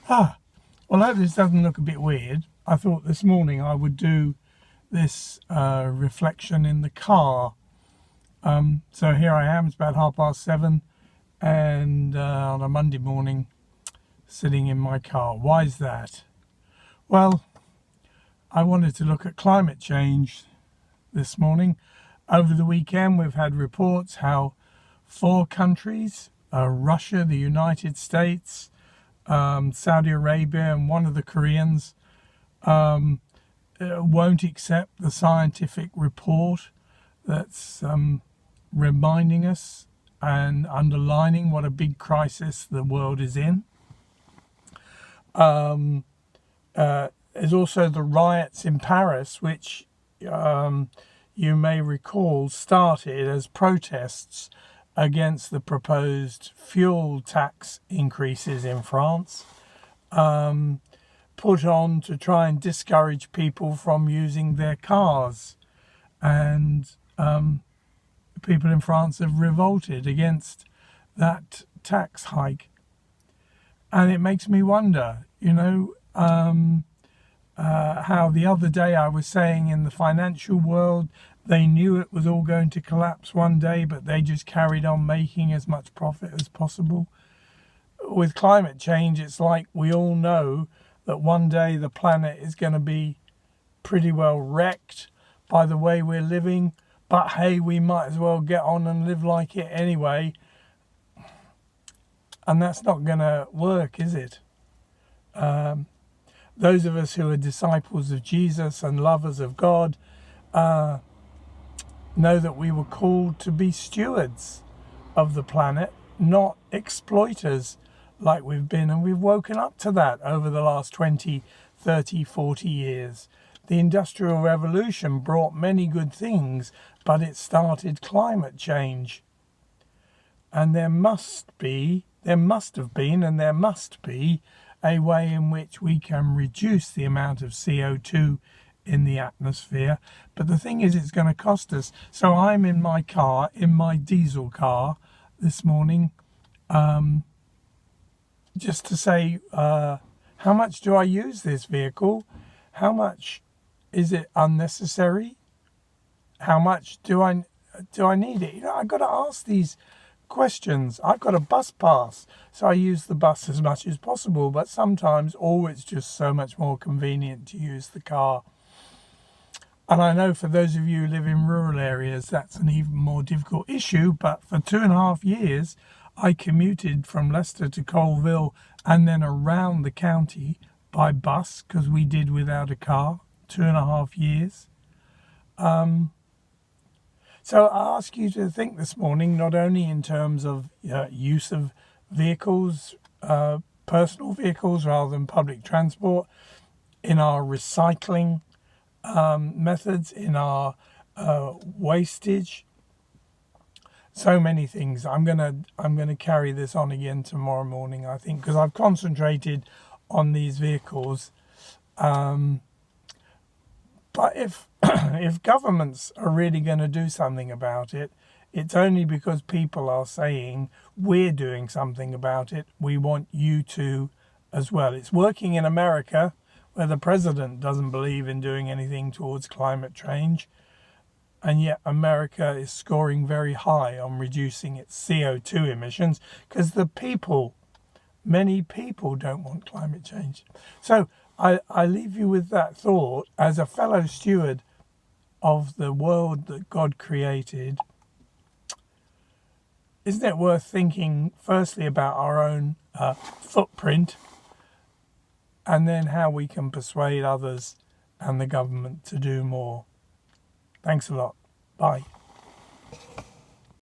Well, I hope this doesn't look a bit weird. I thought this morning I would do this reflection in the car. So here I am, it's about 7:30, and on a Monday morning, sitting in my car. Why is that? Well, I wanted to look at climate change this morning. Over the weekend, we've had reports how 4 countries, Russia, the United States, Saudi Arabia, and one of the Koreans, won't accept the scientific report that's reminding us and underlining what a big crisis the world is in. There's also the riots in Paris, which you may recall started as protests against the proposed fuel tax increases in France, put on to try and discourage people from using their cars. And people in France have revolted against that tax hike. And it makes me wonder, how the other day I was saying in the financial world, they knew it was all going to collapse one day, but they just carried on making as much profit as possible. With climate change, it's like we all know that one day the planet is going to be pretty well wrecked by the way we're living, but hey, we might as well get on and live like it anyway. And that's not going to work, is it? Those of us who are disciples of Jesus and lovers of God know that we were called to be stewards of the planet, not exploiters like we've been. And we've woken up to that over the last 20, 30, 40 years. The Industrial Revolution brought many good things, but it started climate change. And there must have been a way in which we can reduce the amount of CO2 in the atmosphere. But the thing is, it's going to cost us. So I'm in my car, in my diesel car this morning, just to say, how much do I use this vehicle? How much is it unnecessary? How much do I need it? I've got to ask these questions. I've got a bus pass, so I use the bus as much as possible, but sometimes it's just so much more convenient to use the car. And I know for those of you who live in rural areas, that's an even more difficult issue, but for 2.5 years, I commuted from Leicester to Colville and then around the county by bus, because we did without a car, 2.5 years. So I ask you to think this morning, not only in terms of use of vehicles, personal vehicles rather than public transport, in our recycling methods, in our wastage, so many things. I'm gonna carry this on again tomorrow morning, I think, because I've concentrated on these vehicles. But if governments are really going to do something about it, it's only because people are saying, we're doing something about it, we want you to as well. It's working in America, where the president doesn't believe in doing anything towards climate change, and yet America is scoring very high on reducing its CO2 emissions because many people don't want climate change. So I leave you with that thought as a fellow steward of the world that God created. Isn't it worth thinking firstly about our own footprint, and then how we can persuade others and the government to do more? Thanks a lot. Bye.